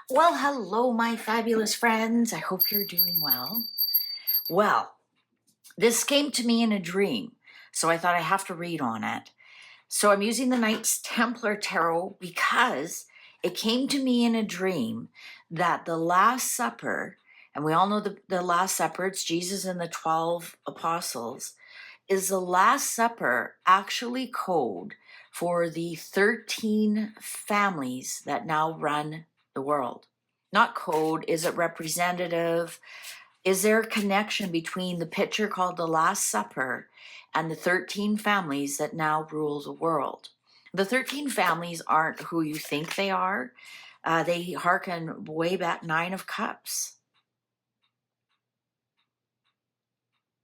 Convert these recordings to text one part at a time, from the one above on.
Well, hello, my fabulous friends. I hope you're doing well. Well, this came to me in a dream, so I thought I have to read on it. So I'm using the Knights Templar Tarot because it came to me in a dream that the Last Supper, and we all know the Last Supper, it's Jesus and the 12 apostles, is the Last Supper actually code for the 13 families that now run the world? Not code, is it representative? Is there a connection between the picture called the Last Supper and the 13 families that now rule the world? The 13 families aren't who you think they are. They hearken way back, Nine of Cups.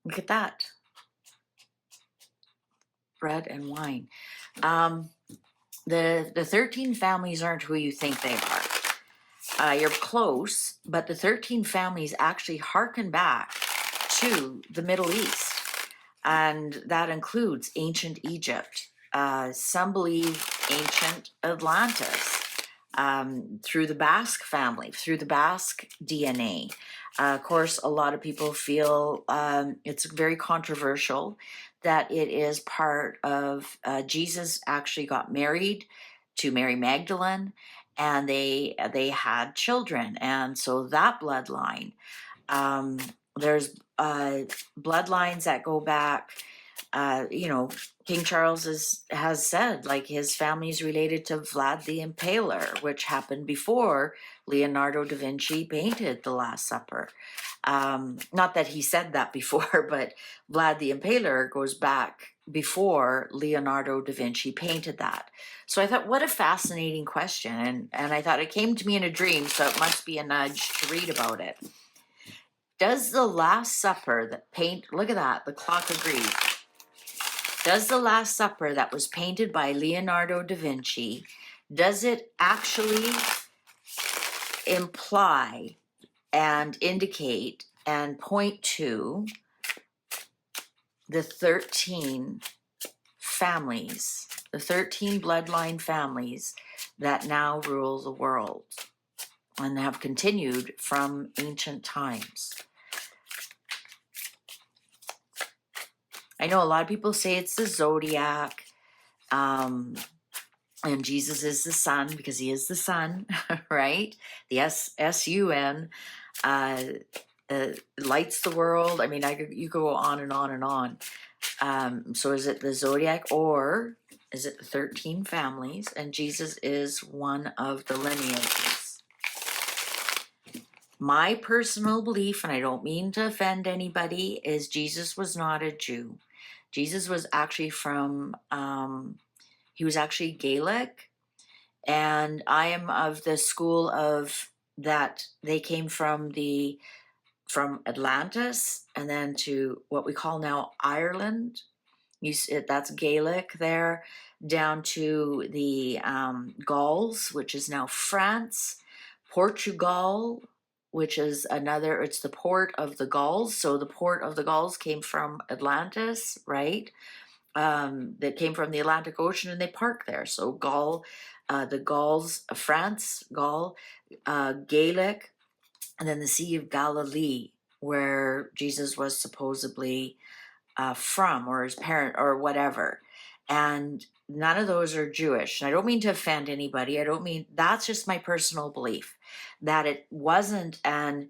Look at that. Bread and wine. The 13 families aren't who you think they are. You're close, but the 13 families actually hearken back to the Middle East, and that includes ancient Egypt. Some believe ancient Atlantis, through the Basque family, through the Basque DNA. Of course, a lot of people feel it's very controversial that it is part of Jesus actually got married to Mary Magdalene, and they had children, and so that bloodline. There's bloodlines that go back. King Charles has said, like, his family is related to Vlad the Impaler, which happened before Leonardo da Vinci painted the Last Supper. Not that he said that before, but Vlad the Impaler goes back before Leonardo da Vinci painted that. So I thought, what a fascinating question. And I thought it came to me in a dream, so it must be a nudge to read about it. Does the Last Supper look at that, the clock agrees. Does the Last Supper that was painted by Leonardo da Vinci, does it actually imply and indicate and point to the 13 families, the 13 bloodline families that now rule the world and have continued from ancient times? I know a lot of people say it's the zodiac, and Jesus is the sun because he is the sun, right? The S-U-N lights the world. I mean, you go on and on and on. So is it the zodiac, or is it the 13 families? And Jesus is one of the lineages. My personal belief, and I don't mean to offend anybody, is Jesus was not a Jew. Jesus was actually he was actually Gaelic, and I am of the school of that they came from Atlantis and then to what we call now Ireland. That's Gaelic there, down to the Gauls, which is now France, Portugal, which is it's the port of the Gauls. So the port of the Gauls came from Atlantis, right? That came from the Atlantic Ocean, and they parked there. So the Gauls, France, Gaul, Gaelic, and then the Sea of Galilee, where Jesus was supposedly from, or his parent, or whatever. And none of those are Jewish. And I don't mean to offend anybody. That's just my personal belief, that it wasn't an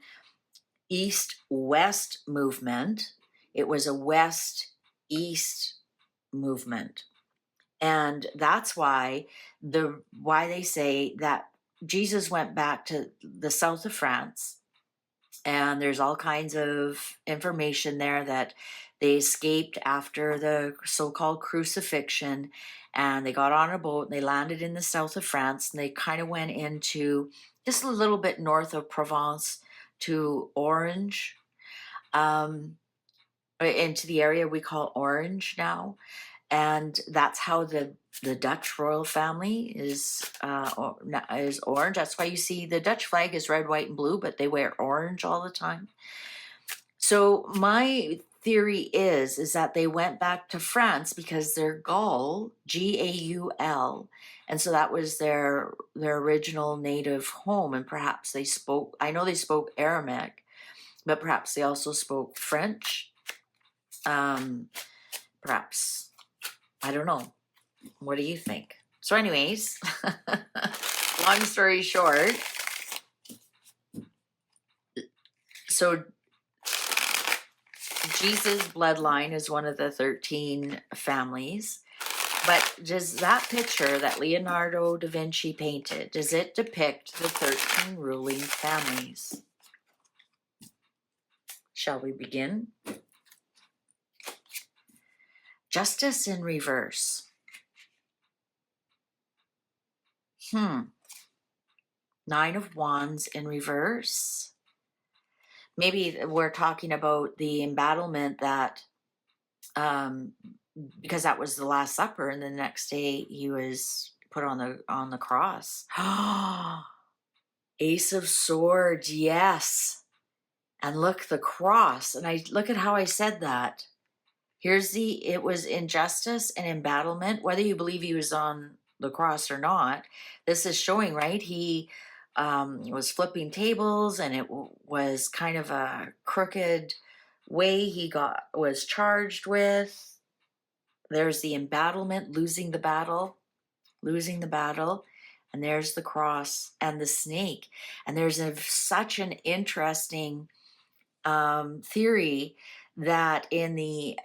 East-West movement. It was a West-East movement. And that's why they say that Jesus went back to the south of France, and there's all kinds of information there that they escaped after the so-called crucifixion, and they got on a boat and they landed in the south of France, and they kind of went into just a little bit north of Provence to Orange, into the area we call Orange now. And that's how the Dutch royal family is orange. That's why you see the Dutch flag is red, white, and blue, but they wear orange all the time. So my theory is that they went back to France because they're Gaul, Gaul, and so that was their original native home, and perhaps they spoke, I know they spoke Aramaic, but perhaps they also spoke French. Perhaps, I don't know. What do you think? So anyways, long story short, so Jesus' bloodline is one of the 13 families. But does that picture that Leonardo da Vinci painted, does it depict the 13 ruling families? Shall we begin? Justice in reverse. Nine of Wands in reverse. Maybe we're talking about the embattlement that, because that was the Last Supper, and the next day he was put on the cross. Ace of Swords, yes. And look, the cross. And I look at how I said that. It was injustice and embattlement, whether you believe he was on the cross or not. This is showing, right? He was flipping tables, and it was kind of a crooked way he was charged with. There's the embattlement, losing the battle, and there's the cross and the snake. And there's such an interesting theory that in the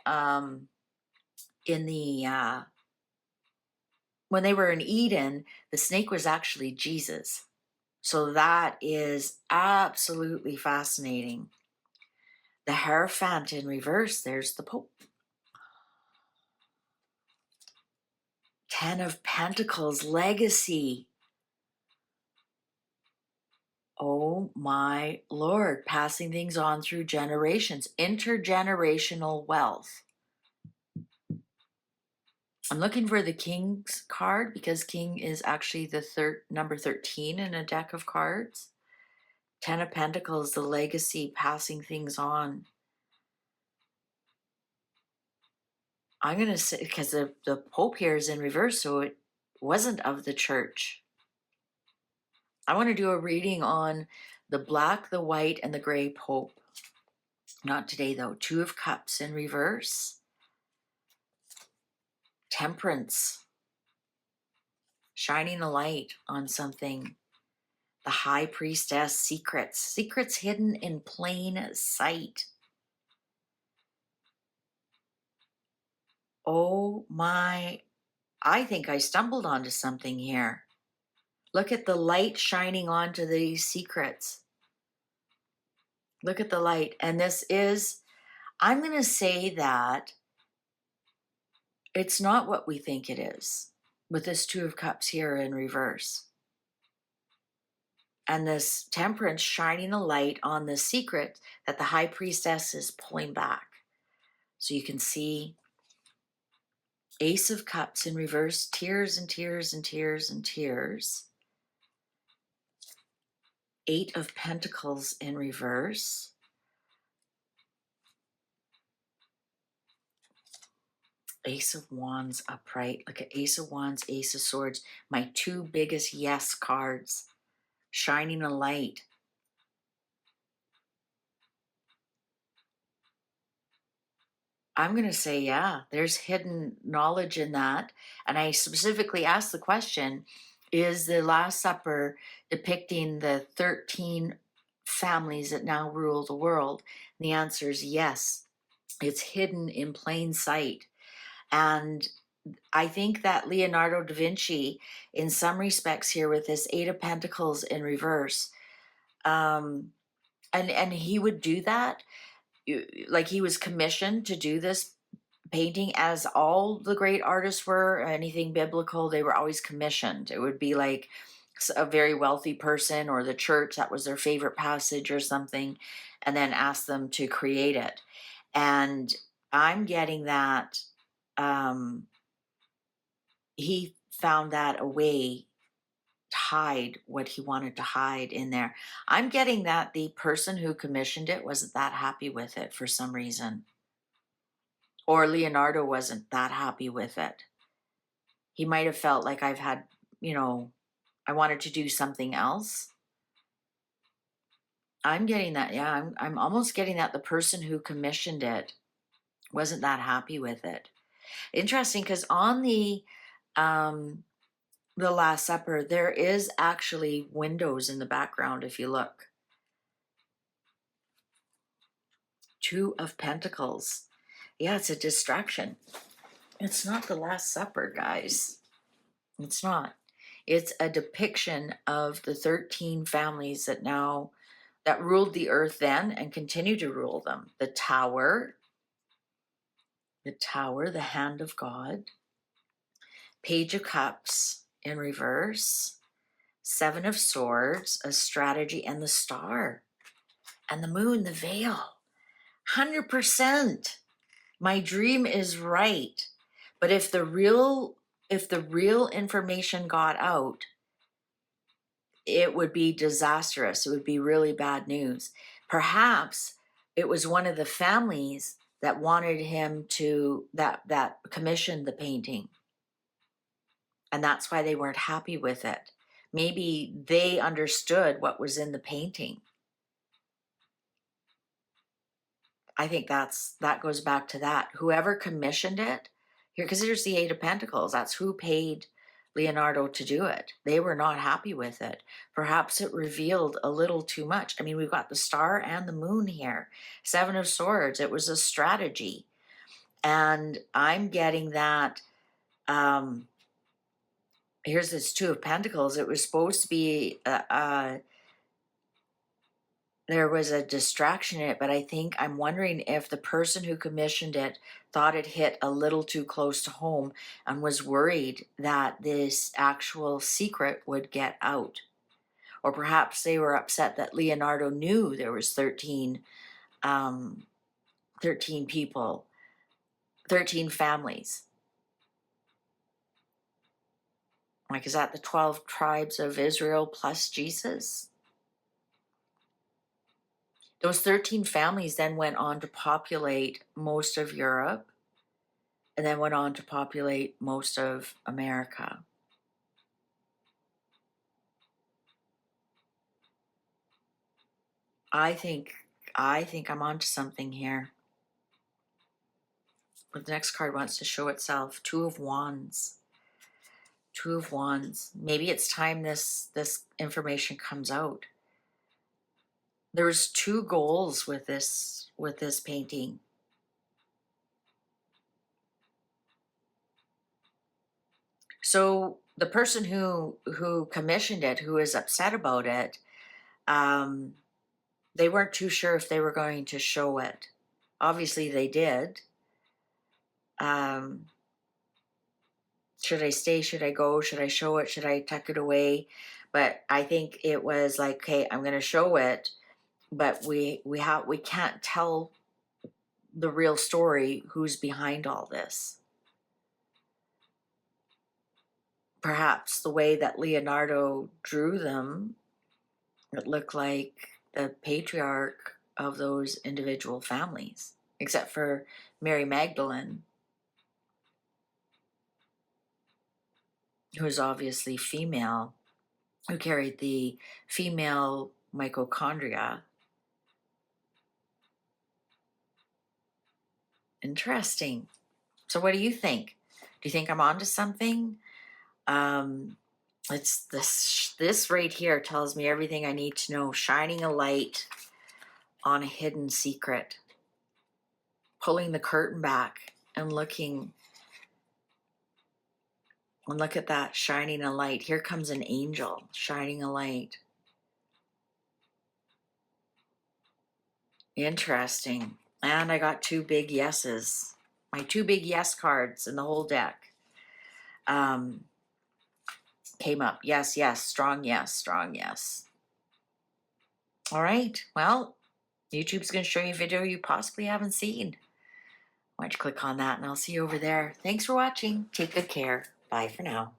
when they were in Eden, the snake was actually Jesus. So that is absolutely fascinating. The Hierophant in reverse, there's the Pope. 10 of Pentacles, legacy. Oh my Lord, passing things on through generations, intergenerational wealth. I'm looking for the King's card because King is actually the number 13 in a deck of cards. 10 of Pentacles, the legacy, passing things on. I'm going to say, because the Pope here is in reverse, so it wasn't of the church. I want to do a reading on the black, the white, and the gray Pope. Not today, though. 2 of Cups in reverse. Temperance. Shining a light on something. The High Priestess, secrets. Secrets hidden in plain sight. Oh my, I think I stumbled onto something here. Look at the light shining onto these secrets. Look at the light. And this is, I'm going to say that it's not what we think it is with this 2 of Cups here in reverse. And this Temperance shining a light on the secret that the High Priestess is pulling back. So you can see Ace of Cups in reverse, tears and tears and tears and tears. 8 of Pentacles in reverse. Ace of Wands upright. Look at Ace of Wands, Ace of Swords. My 2 biggest yes cards. Shining a light. I'm going to say, yeah, there's hidden knowledge in that. And I specifically asked the question, is the Last Supper depicting the 13 families that now rule the world? And the answer is yes. It's hidden in plain sight. And I think that Leonardo da Vinci, in some respects here with this 8 of Pentacles in reverse, and he would do that, like he was commissioned to do this painting, as all the great artists were, anything biblical, they were always commissioned. It would be like a very wealthy person or the church, that was their favorite passage or something, and then ask them to create it. And I'm getting that he found that a way to hide what he wanted to hide in there. I'm getting that the person who commissioned it wasn't that happy with it for some reason. Or Leonardo wasn't that happy with it. He might have felt like I've had, you know, I wanted to do something else. I'm getting that. Yeah, I'm almost getting that the person who commissioned it wasn't that happy with it. Interesting, because on the Last Supper, there is actually windows in the background if you look. Two of Pentacles. Yeah, it's a distraction. It's not the Last Supper, guys. It's not. It's a depiction of the 13 families that ruled the earth then and continue to rule them. The Tower, the Hand of God, Page of Cups in reverse, Seven of Swords, a strategy, and the Star, and the Moon, the Veil. 100%. My dream is right. But if the real information got out, it would be disastrous. It would be really bad news. Perhaps it was one of the families that wanted him to, that commissioned the painting. And that's why they weren't happy with it. Maybe they understood what was in the painting. I think that goes back to that. Whoever commissioned it, here, because there's the Eight of Pentacles, that's who paid Leonardo to do it. They were not happy with it. Perhaps it revealed a little too much. I mean, we've got the Star and the Moon here. Seven of Swords, it was a strategy. And I'm getting that, here's this Two of Pentacles. It was supposed to be there was a distraction in it, but I'm wondering if the person who commissioned it thought it hit a little too close to home and was worried that this actual secret would get out. Or perhaps they were upset that Leonardo knew there was 13 people, 13 families. Like, is that the 12 tribes of Israel plus Jesus? Those 13 families then went on to populate most of Europe and then went on to populate most of America. I think I'm onto something here. But the next card wants to show itself. Two of Wands. Two of Wands. Maybe it's time this information comes out. There's two goals with this painting. So the person who commissioned it, who is upset about it, they weren't too sure if they were going to show it. Obviously they did. Should I stay? Should I go? Should I show it? Should I tuck it away? But I think it was like, okay, I'm going to show it, but we can't tell the real story, who's behind all this. Perhaps the way that Leonardo drew them, it looked like the patriarch of those individual families, except for Mary Magdalene, who is obviously female, who carried the female mitochondria. Interesting. So what do you think? Do you think I'm onto something? It's this right here tells me everything I need to know. Shining a light on a hidden secret. Pulling the curtain back and looking. And look at that, shining a light. Here comes an angel shining a light. Interesting. And I got two big yeses. My two big yes cards in the whole deck came up. Yes, yes, strong yes, strong yes. All right, well, YouTube's going to show you a video you possibly haven't seen. Why don't you click on that and I'll see you over there. Thanks for watching. Take good care. Bye for now.